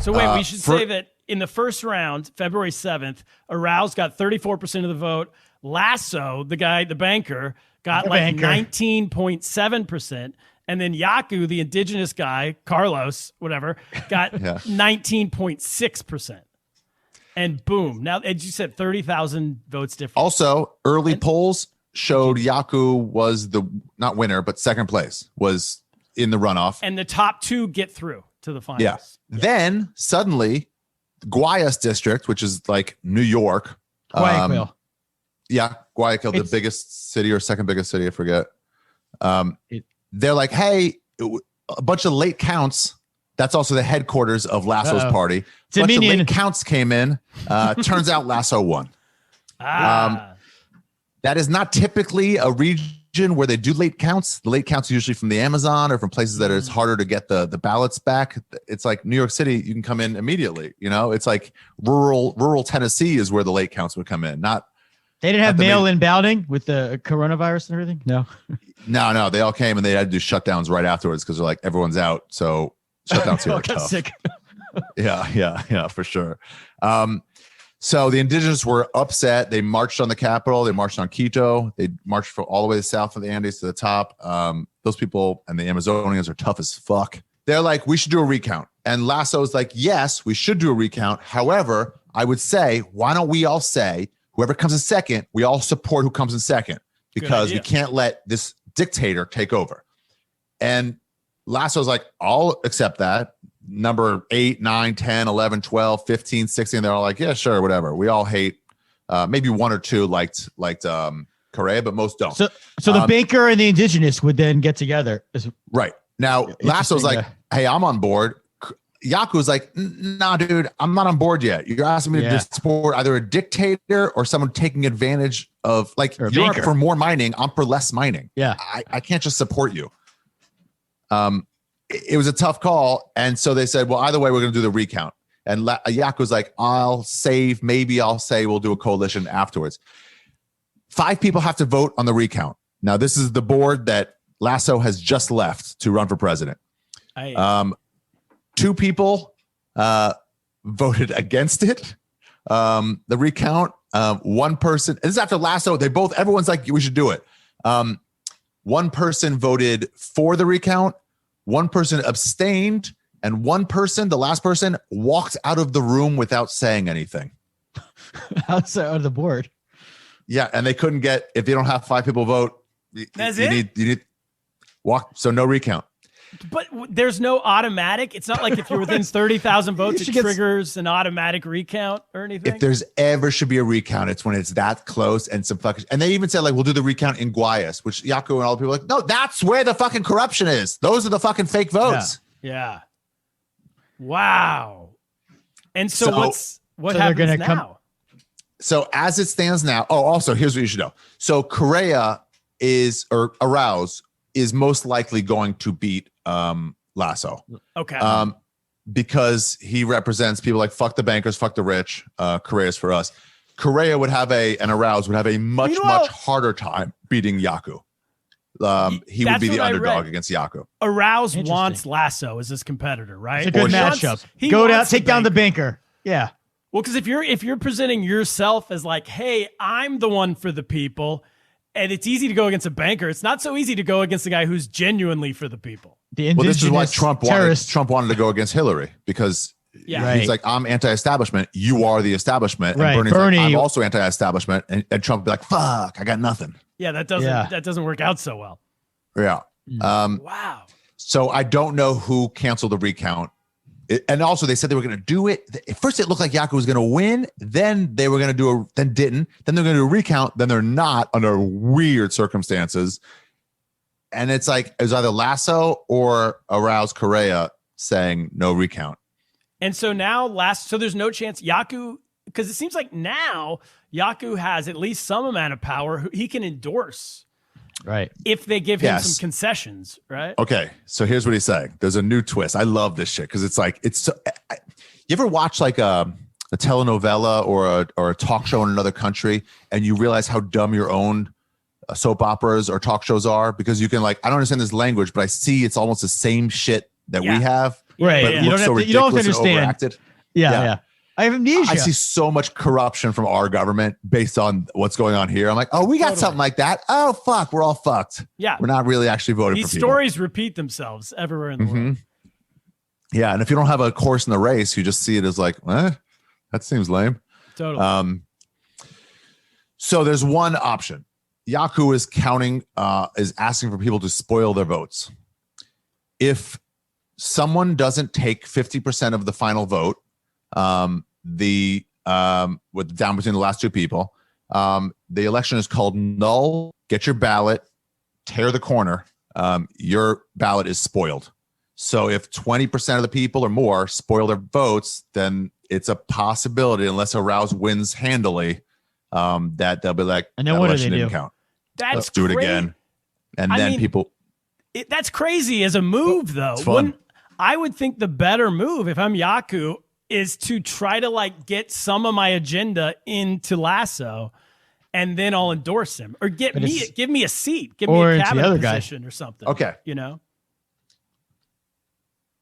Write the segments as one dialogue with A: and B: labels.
A: So wait, we should say that in the first round, February 7th, Arauz got 34% of the vote. Lasso, the banker, got 19.7%. And then Yaku, the indigenous guy, Carlos, whatever, got 19.6%. And boom. Now, as you said, 30,000 votes different.
B: Also, early polls showed Yaku was the, not winner, but second place, was in the runoff.
A: And the top two get through to the finals.
B: Yeah. Then, suddenly, Guayas district, which is like New York.
C: Guayaquil.
B: Guayaquil, the biggest city or second biggest city, I forget. They're like, hey, a bunch of late counts. That's also the headquarters of Lasso's party. A bunch of late counts came in. Turns out Lasso won. That is not typically a region where they do late counts. The late counts are usually from the Amazon or from places that it's harder to get the ballots back. It's like New York City, you can come in immediately. You know, it's like rural Tennessee is where the late counts would come in.
C: They didn't have mail-in balloting with the coronavirus and everything? No.
B: No. They all came and they had to do shutdowns right afterwards because they're like, everyone's out. So shutdowns here are tough.
C: Sick.
B: Yeah, for sure. So the indigenous were upset. They marched on the Capitol. They marched on Quito. They marched all the way south of the Andes to the top. Those people and the Amazonians are tough as fuck. They're like, we should do a recount. And Lasso's like, yes, we should do a recount. However, I would say, why don't we all say, whoever comes in second, we all support who comes in second, because we can't let this dictator take over. And Lasso's like, I'll accept that. Number 8, 9, 10, 11, 12, 15, 16. They're all like, yeah, sure, whatever. We all hate, maybe one or two liked Correa, but most don't.
C: So the banker and the indigenous would then get together.
B: Right. Now, Lasso's like, hey, I'm on board. Yaku's like, nah, dude, I'm not on board yet. You're asking me to support either a dictator or someone taking advantage of, like, you're up for more mining. I'm for less mining.
C: Yeah.
B: I can't just support you. It was a tough call. And so they said, well, either way, we're going to do the recount. And Yaku's like, maybe I'll say we'll do a coalition afterwards. 5 people have to vote on the recount. Now, this is the board that Lasso has just left to run for president. 2 people voted against it. The recount. 1 person. This is after Lasso. Everyone's like, we should do it. 1 person voted for the recount. 1 person abstained, and 1 person, the last person, walked out of the room without saying anything.
C: Outside of the board.
B: Yeah, and they couldn't get, if you don't have 5 people vote, you need walk. So no recount.
A: But there's no automatic. It's not like if you're within 30,000 votes, it triggers an automatic recount or anything.
B: If there's ever should be a recount, it's when it's that close and some fucking. And they even said, like, we'll do the recount in Guayas, which Yaku and all the people are like, no, that's where the fucking corruption is. Those are the fucking fake votes.
A: Yeah. Wow. And so what happens now?
B: So as it stands now, also here's what you should know. So Arauz is most likely going to beat Lasso.
A: Okay.
B: Because he represents people like fuck the bankers, fuck the rich. Correa's for us. Correa would have and Arauz would have a much harder time beating Yaku. He would be the underdog against Yaku.
A: Arauz wants Lasso as his competitor, right?
C: It's a good matchup. Go down, take down the banker. Yeah.
A: Well, because if you're presenting yourself as like, hey, I'm the one for the people, and it's easy to go against a banker, it's not so easy to go against a guy who's genuinely for the people.
B: This is why Trump wanted to go against Hillary, because he's like, I'm anti-establishment. You are the establishment. And Bernie's like, I'm also anti-establishment. And Trump would be like, fuck, I got nothing.
A: Yeah, that doesn't work out so well.
B: Yeah.
A: Wow.
B: So I don't know who canceled the recount. And also they said they were going to do it. At first it looked like Yaku was going to win. Then they were going to do then didn't. Then they're going to do a recount. Then they're not, under weird circumstances. And it's like, it was either Lasso or Arauz Correa saying no recount.
A: And so now so there's no chance Yaku, because it seems like now Yaku has at least some amount of power. He can endorse.
C: Right.
A: If they give him some concessions, right?
B: Okay. So here's what he's saying. There's a new twist. I love this shit because it's like, you ever watch like a telenovela or a talk show in another country and you realize how dumb your own soap operas or talk shows are? Because you can, like, I don't understand this language, but I see it's almost the same shit that we have.
C: Right.
B: but it
C: You
B: looks
C: don't
B: so
C: have to, you don't have to
B: ridiculous and
C: understand.
B: overacted.
C: Yeah. I have amnesia.
B: I see so much corruption from our government based on what's going on here. I'm like, oh, we got something like that. Oh, fuck, we're all fucked.
A: Yeah.
B: We're not really actually voting
A: These
B: for people.
A: stories repeat themselves everywhere in the world.
B: Yeah, and if you don't have a horse in the race, you just see it as like, that seems lame.
A: Totally.
B: So there's one option. Yaku is is asking for people to spoil their votes. If someone doesn't take 50% of the final vote, with down between the last two people, the election is called null. Get your ballot, tear the corner. Your ballot is spoiled. So if 20% of the people or more spoil their votes, then it's a possibility, unless Arauz wins handily, that they'll be like,
C: and then
B: that
C: what do
B: election
C: they
B: didn't
C: do?
B: count.
A: That's
B: Let's do it again. And then people.
A: That's crazy as a move, though.
B: It's fun.
A: I would think the better move, if I'm Yaku, is to try to like get some of my agenda into Lasso, and then I'll endorse him, or give me a seat, give me a cabinet position or something.
B: Okay,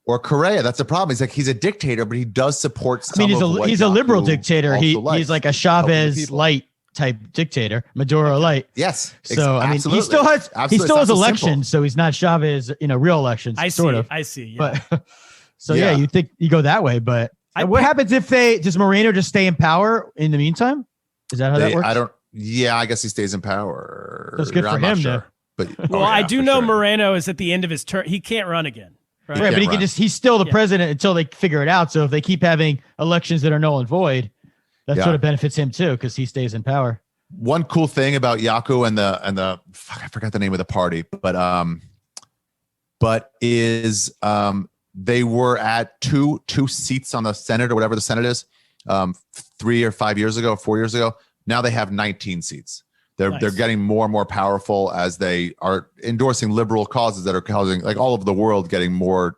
B: or Correa. That's the problem. He's like, he's a dictator, but he does support.
C: He's a liberal dictator. He's like a Chavez light type dictator, Maduro light.
B: Yes.
C: So he still has elections, so he's not Chavez, real elections. I
A: see. Yeah.
C: But you think you go that way, but what happens if does Moreno just stay in power in the meantime? Is that how that works?
B: I guess he stays in power.
C: That's good for him, sure.
B: But
A: I do know Moreno is at the end of his term. He can't run again.
C: Right, but he's still the president until they figure it out. So if they keep having elections that are null and void, that sort of benefits him too, because he stays in power.
B: One cool thing about Yaku and the I forgot the name of the party, but they were at two seats on the Senate or whatever the Senate is, 3 or 5 years ago, 4 years ago. Now they have 19 seats. They're getting more and more powerful as they are endorsing liberal causes that are causing, like, all over the world, getting more,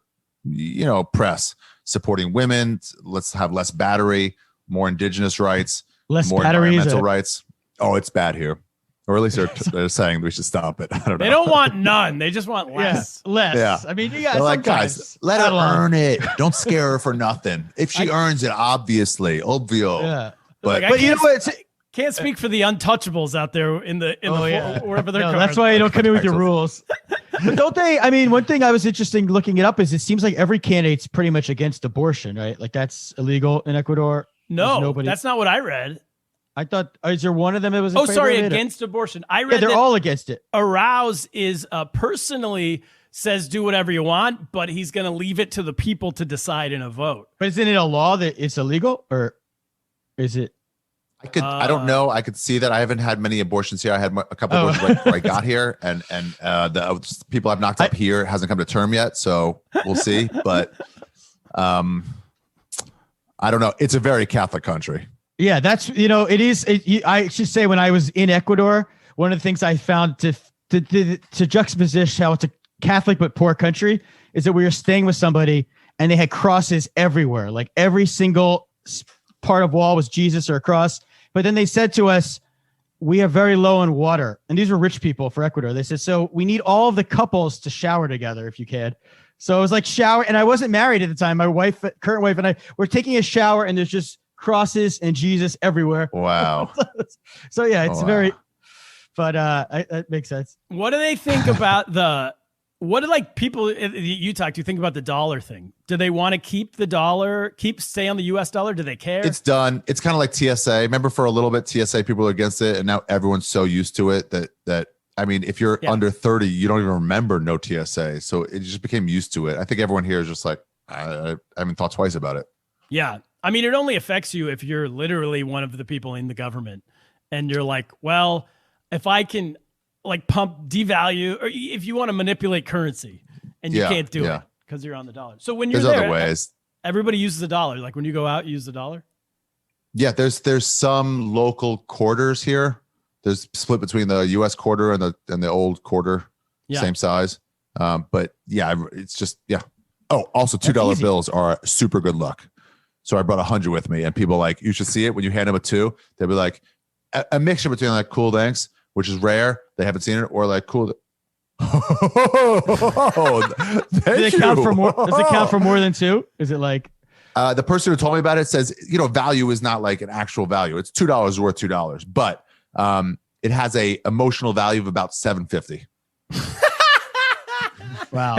B: press, supporting women. Let's have less battery, more indigenous rights, more environmental rights. Oh, it's bad here. Or at least they're saying we should stop it. I don't know.
A: They don't want none. They just want less.
C: Less.
B: Yeah.
C: I mean,
B: like, guys, let her earn it. Don't scare her for nothing. If she earns it, obviously, obvio.
C: Yeah.
A: But you know what? Can't speak for the untouchables out there in the wherever they're.
C: That's why you don't come in with your rules. But don't they? I mean, one thing I was interested looking it up is it seems like every candidate's pretty much against abortion, right? Like that's illegal in Ecuador.
A: No, that's not what I read.
C: I thought, is there one of them that was?
A: Against abortion. I read.
C: Yeah, they're all against it.
A: Arauz is personally says do whatever you want, but he's going to leave it to the people to decide in a vote.
C: But isn't it a law that it's illegal, or is it?
B: I don't know. I could see that. I haven't had many abortions here. I had a couple abortions right before I got here, and the people I've knocked up here hasn't come to term yet. So we'll see. But I don't know. It's a very Catholic country.
C: Yeah, that's it is. I should say, when I was in Ecuador, one of the things I found to juxtapose how it's a Catholic but poor country is that we were staying with somebody and they had crosses everywhere. Like every single part of wall was Jesus or a cross. But then they said to us, we are very low on water. And these were rich people for Ecuador. They said, so we need all of the couples to shower together if you can. So it was like shower. And I wasn't married at the time. My current wife and I were taking a shower and there's just crosses and Jesus everywhere.
B: Wow.
C: So yeah, it's very, but that makes sense.
A: What do they think about what do like people you talk to think about the dollar thing? Do they want to keep the dollar, stay on the US dollar? Do they care?
B: It's done. It's kind of like TSA. Remember for a little bit, TSA people are against it. And now everyone's so used to it that I mean, if you're under 30, you don't even remember no TSA. So it just became used to it. I think everyone here is just like, I haven't thought twice about it.
A: Yeah. I mean, it only affects you if you're literally one of the people in the government and you're like, well, if I can like devalue, or if you want to manipulate currency and you can't do it because you're on the dollar. So when you're
B: there's other ways.
A: Everybody uses the dollar. Like when you go out, you use the dollar.
B: Yeah. There's some local quarters here. There's split between the US quarter and the old quarter, same size. But yeah, it's just, Oh, also $2 bills are super good luck. So I brought 100 with me and people like, you should see it when you hand them a 2, they'll be like a mixture between like cool, thanks, which is rare. They haven't seen it, or like cool,
C: Does it count for more? Does it count for more than 2? Is it like
B: the person who told me about it says, value is not like an actual value. It's $2 worth $2, but it has a emotional value of about $7.50.
C: wow?